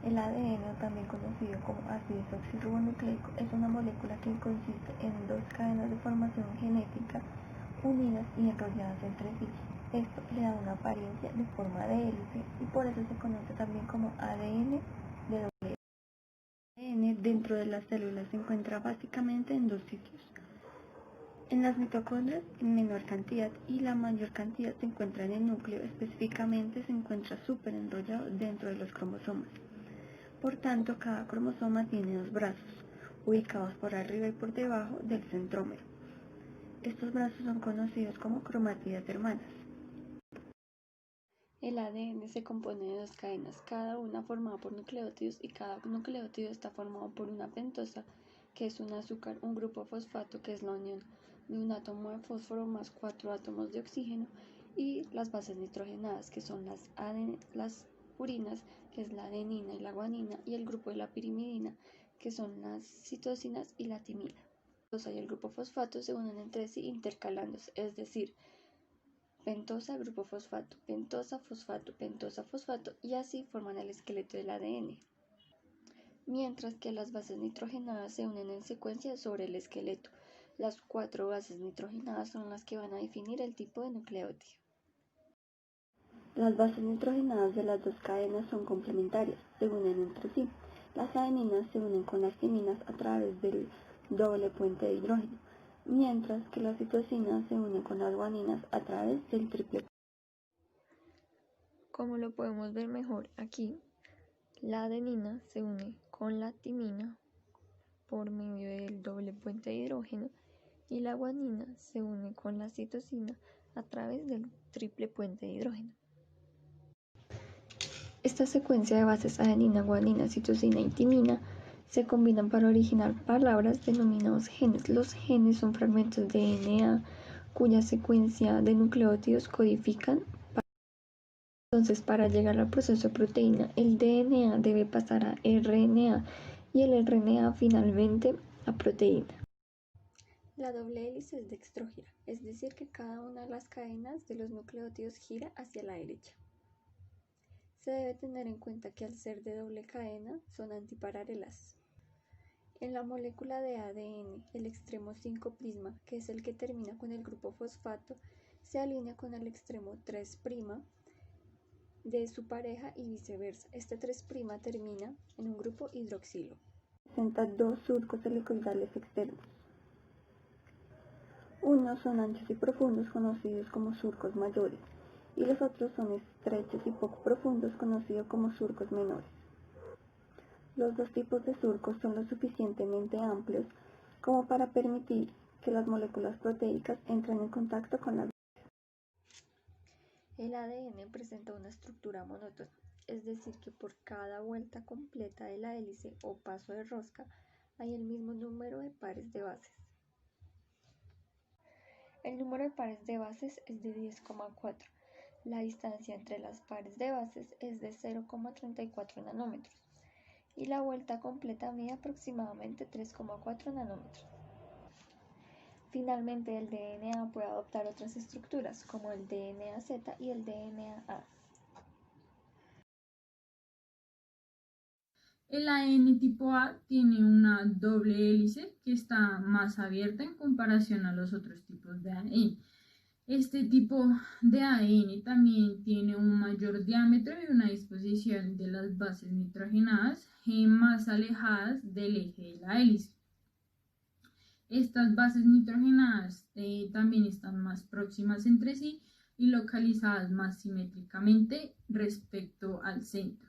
El ADN, también conocido como ácido desoxirribonucleico, es una molécula que consiste en dos cadenas de formación genética unidas y enrolladas entre sí. Esto le da una apariencia de forma de hélice y por eso se conoce también como ADN de doble hélice. El ADN dentro de las células se encuentra básicamente en dos sitios. En las mitocondrias en menor cantidad y la mayor cantidad se encuentra en el núcleo, específicamente se encuentra súper enrollado dentro de los cromosomas. Por tanto, cada cromosoma tiene dos brazos, ubicados por arriba y por debajo del centrómero. Estos brazos son conocidos como cromátidas hermanas. El ADN se compone de dos cadenas, cada una formada por nucleótidos, y cada nucleótido está formado por una pentosa, que es un azúcar, un grupo fosfato, que es la unión de un átomo de fósforo más 4 átomos de oxígeno, y las bases nitrogenadas, que son las purinas, que es la adenina y la guanina, y el grupo de la pirimidina, que son las citosinas y la timina. La pentosa y el grupo fosfato se unen entre sí intercalándose, es decir, pentosa, grupo fosfato, pentosa, fosfato, pentosa, fosfato, y así forman el esqueleto del ADN. Mientras que las bases nitrogenadas se unen en secuencia sobre el esqueleto. Las 4 bases nitrogenadas son las que van a definir el tipo de nucleótido. Las bases nitrogenadas de las dos cadenas son complementarias, se unen entre sí. Las adeninas se unen con las timinas a través del doble puente de hidrógeno, mientras que las citosinas se unen con las guaninas a través del triple puente. Como lo podemos ver mejor aquí, la adenina se une con la timina por medio del doble puente de hidrógeno y la guanina se une con la citosina a través del triple puente de hidrógeno. Esta secuencia de bases adenina, guanina, citosina y timina se combinan para originar palabras denominadas genes. Los genes son fragmentos de DNA cuya secuencia de nucleótidos codifican. Entonces, para llegar al proceso de proteína, el DNA debe pasar a RNA y el RNA finalmente a proteína. La doble hélice es dextrógira, es decir que cada una de las cadenas de los nucleótidos gira hacia la derecha. Se debe tener en cuenta que al ser de doble cadena son antiparalelas. En la molécula de ADN, el extremo 5' que es el que termina con el grupo fosfato, se alinea con el extremo 3' de su pareja y viceversa. Este 3' termina en un grupo hidroxilo. Presenta dos surcos helicoidales externos. Unos son anchos y profundos, conocidos como surcos mayores, y los otros son estrechos y poco profundos, conocidos como surcos menores. Los dos tipos de surcos son lo suficientemente amplios como para permitir que las moléculas proteicas entren en contacto con las bases. El ADN presenta una estructura monótona, es decir que por cada vuelta completa de la hélice o paso de rosca hay el mismo número de pares de bases. El número de pares de bases es de 10,4. La distancia entre las pares de bases es de 0,34 nanómetros y la vuelta completa mide aproximadamente 3,4 nanómetros. Finalmente, el DNA puede adoptar otras estructuras como el DNA-Z y el DNA-A. El ADN tipo A tiene una doble hélice que está más abierta en comparación a los otros tipos de ADN. Este tipo de ADN también tiene un mayor diámetro y una disposición de las bases nitrogenadas más alejadas del eje de la hélice. Estas bases nitrogenadas también están más próximas entre sí y localizadas más simétricamente respecto al centro.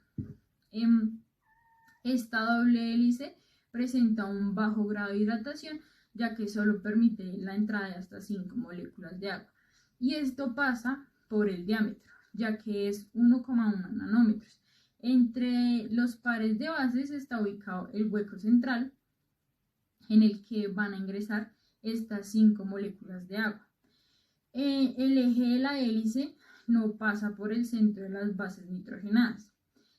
Esta doble hélice presenta un bajo grado de hidratación, ya que solo permite la entrada de hasta 5 moléculas de agua. Y esto pasa por el diámetro, ya que es 1,1 nanómetros. Entre los pares de bases está ubicado el hueco central, en el que van a ingresar estas 5 moléculas de agua. El eje de la hélice no pasa por el centro de las bases nitrogenadas.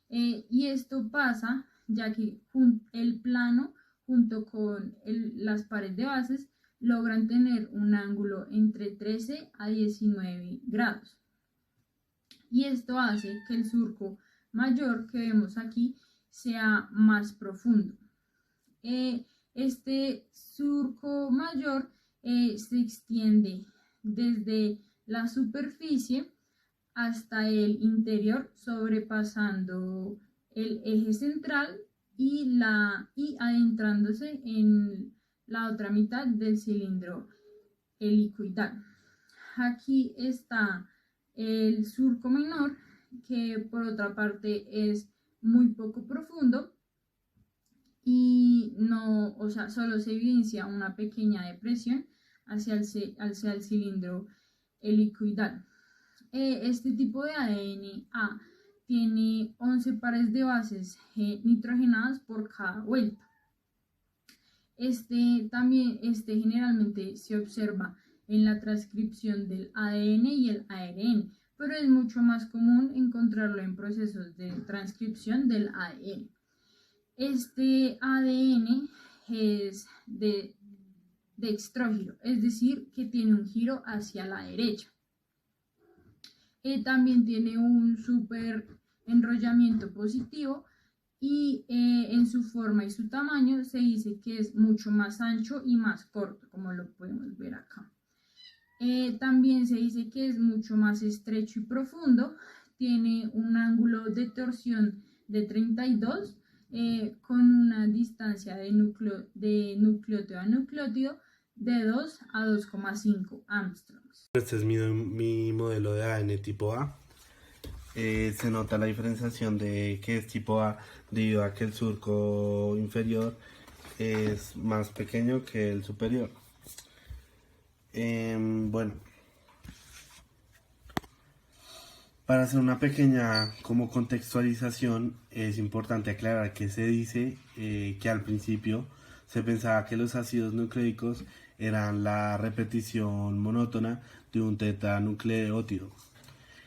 Y esto pasa ya que el plano junto con las pares de bases logran tener un ángulo entre 13 a 19 grados. Y esto hace que el surco mayor que vemos aquí sea más profundo. Este surco mayor se extiende desde la superficie hasta el interior, sobrepasando el eje central y adentrándose en la otra mitad del cilindro helicoidal. Aquí está el surco menor, que por otra parte es muy poco profundo y no, o sea, solo se evidencia una pequeña depresión hacia el cilindro helicoidal. Este tipo de ADN-A tiene 11 pares de bases nitrogenadas por cada vuelta. Este generalmente se observa en la transcripción del ADN y el ARN, pero es mucho más común encontrarlo en procesos de transcripción del ADN. Este ADN es de dextrógiro, es decir, que tiene un giro hacia la derecha. También tiene un super enrollamiento positivo y en su forma y su tamaño se dice que es mucho más ancho y más corto, como lo podemos ver acá. También se dice que es mucho más estrecho y profundo, tiene un ángulo de torsión de 32 con una distancia de nucleótido a nucleótido de 2 a 2,5 Armstrongs. Este es mi modelo de ADN tipo A. Se nota la diferenciación de que es tipo A debido a que el surco inferior es más pequeño que el superior. Bueno, para hacer una pequeña como contextualización es importante aclarar que se dice que al principio se pensaba que los ácidos nucleicos eran la repetición monótona de un tetanucleótido,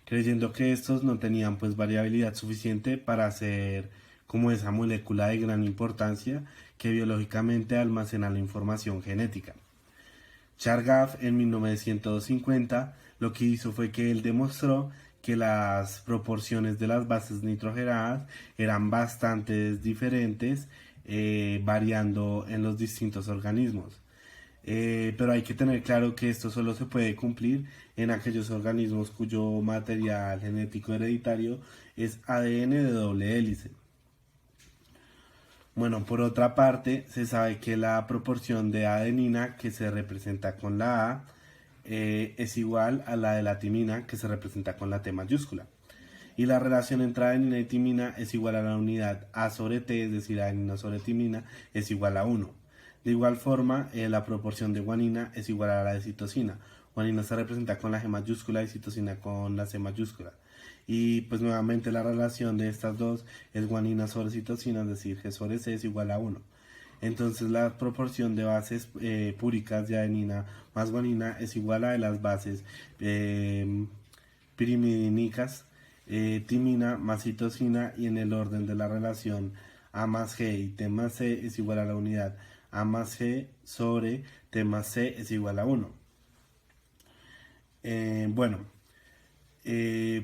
creyendo que estos no tenían pues variabilidad suficiente para hacer como esa molécula de gran importancia que biológicamente almacena la información genética. Chargaff en 1950 lo que hizo fue que él demostró que las proporciones de las bases nitrogenadas eran bastante diferentes, variando en los distintos organismos. Pero hay que tener claro que esto solo se puede cumplir en aquellos organismos cuyo material genético hereditario es ADN de doble hélice. Bueno, por otra parte, se sabe que la proporción de adenina que se representa con la A es igual a la de la timina que se representa con la T mayúscula. Y la relación entre adenina y timina es igual a la unidad A sobre T, es decir, adenina sobre timina es igual a 1. De igual forma, la proporción de guanina es igual a la de citosina. Guanina se representa con la G mayúscula y citosina con la C mayúscula. Y pues nuevamente la relación de estas dos es guanina sobre citosina, es decir, G sobre C es igual a 1. Entonces la proporción de bases púricas de adenina más guanina es igual a de las bases pirimidínicas, timina más citosina, y en el orden de la relación A más G y T más C es igual a la unidad A más G sobre T más C es igual a 1.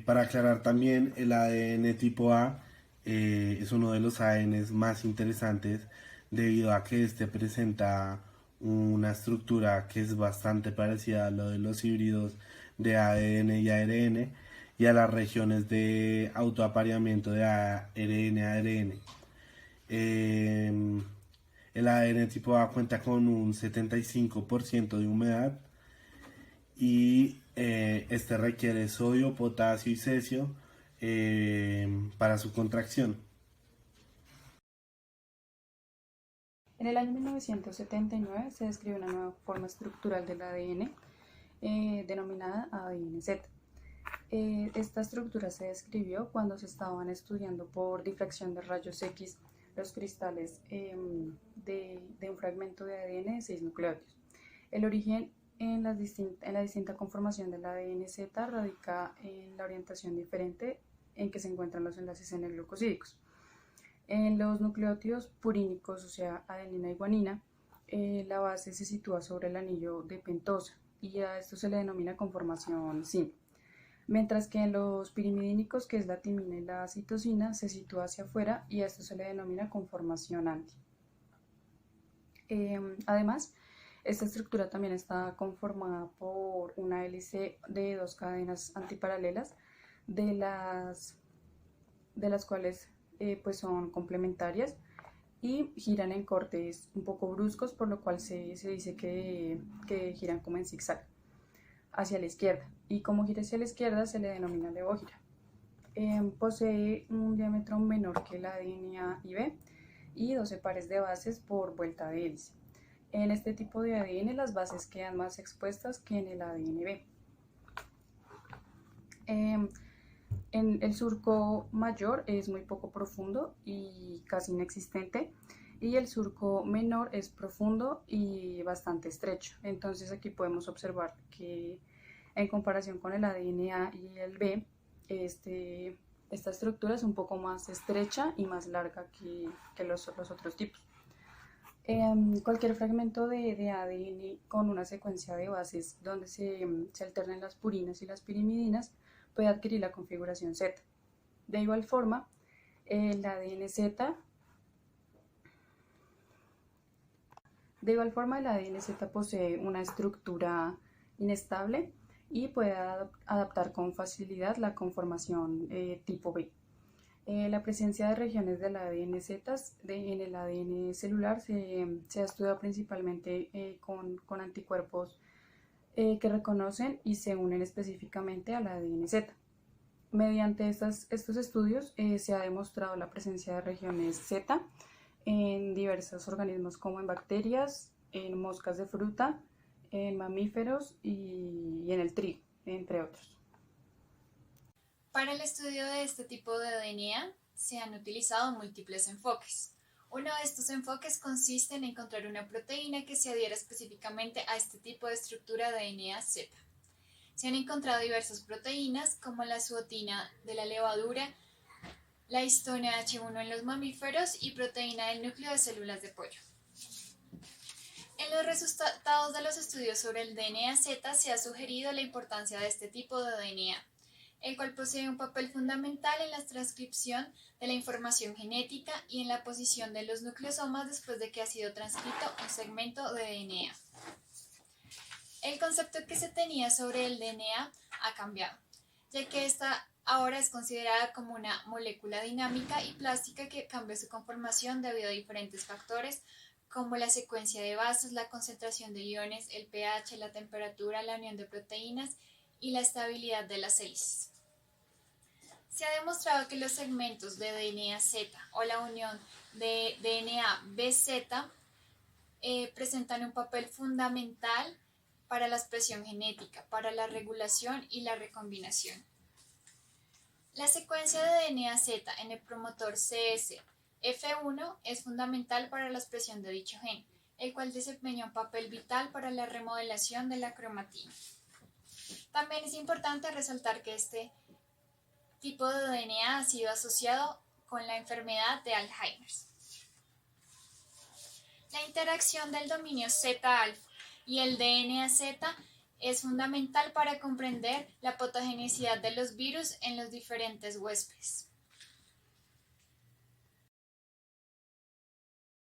Para aclarar también, el ADN tipo A es uno de los ADNs más interesantes debido a que este presenta una estructura que es bastante parecida a lo de los híbridos de ADN y ARN y a las regiones de autoapareamiento de ARN-ARN. El ADN tipo A cuenta con un 75% de humedad y este requiere sodio, potasio y cesio para su contracción. En el año 1979 se describe una nueva forma estructural del ADN denominada ADN-Z. Esta estructura se describió cuando se estaban estudiando por difracción de rayos X los cristales de un fragmento de ADN de 6 nucleótidos. El origen en la distinta conformación del ADN-Z radica en la orientación diferente en que se encuentran los enlaces N-glucosídicos. En los nucleótidos purínicos, o sea, adenina y guanina, la base se sitúa sobre el anillo de pentosa y a esto se le denomina conformación SIN. mientras que en los pirimidínicos, que es la timina y la citosina, se sitúa hacia afuera y a esto se le denomina conformación anti. Además, esta estructura también está conformada por una hélice de 2 cadenas antiparalelas, de las cuales pues son complementarias y giran en cortes un poco bruscos, por lo cual se dice que giran como en zigzag hacia la izquierda, y como gira hacia la izquierda se le denomina levógira. Posee un diámetro menor que el ADN A y B y 12 pares de bases por vuelta de hélice. En este tipo de ADN las bases quedan más expuestas que en el ADN B. En el surco mayor es muy poco profundo y casi inexistente, y el surco menor es profundo y bastante estrecho. Entonces aquí podemos observar que en comparación con el ADN A y el B, esta estructura es un poco más estrecha y más larga que los otros tipos. Cualquier fragmento de ADN con una secuencia de bases donde se alternan las purinas y las pirimidinas puede adquirir la configuración Z. De igual forma, el ADN Z posee una estructura inestable y puede adaptar con facilidad la conformación tipo B. La presencia de regiones del ADN Z en el ADN celular se ha estudiado principalmente con anticuerpos que reconocen y se unen específicamente al ADN Z. Mediante estos estudios se ha demostrado la presencia de regiones Z en diversos organismos, como en bacterias, en moscas de fruta, en mamíferos y en el trigo, entre otros. Para el estudio de este tipo de DNA se han utilizado múltiples enfoques. Uno de estos enfoques consiste en encontrar una proteína que se adhiera específicamente a este tipo de estructura de DNA Z. Se han encontrado diversas proteínas como la suotina de la levadura, la histona H1 en los mamíferos y proteína del núcleo de células de pollo. En los resultados de los estudios sobre el DNA Z se ha sugerido la importancia de este tipo de DNA, el cual posee un papel fundamental en la transcripción de la información genética y en la posición de los nucleosomas después de que ha sido transcrito un segmento de DNA. El concepto que se tenía sobre el DNA ha cambiado, ya que esta ahora es considerada como una molécula dinámica y plástica que cambia su conformación debido a diferentes factores como la secuencia de bases, la concentración de iones, el pH, la temperatura, la unión de proteínas y la estabilidad de las hélices. Se ha demostrado que los segmentos de DNA Z o la unión de DNA BZ presentan un papel fundamental para la expresión genética, para la regulación y la recombinación. La secuencia de DNA Z en el promotor CSF1 es fundamental para la expresión de dicho gen, el cual desempeña un papel vital para la remodelación de la cromatina. También es importante resaltar que este tipo de DNA ha sido asociado con la enfermedad de Alzheimer. La interacción del dominio Z-alfa y el DNA Z es fundamental para comprender la patogenicidad de los virus en los diferentes huéspedes.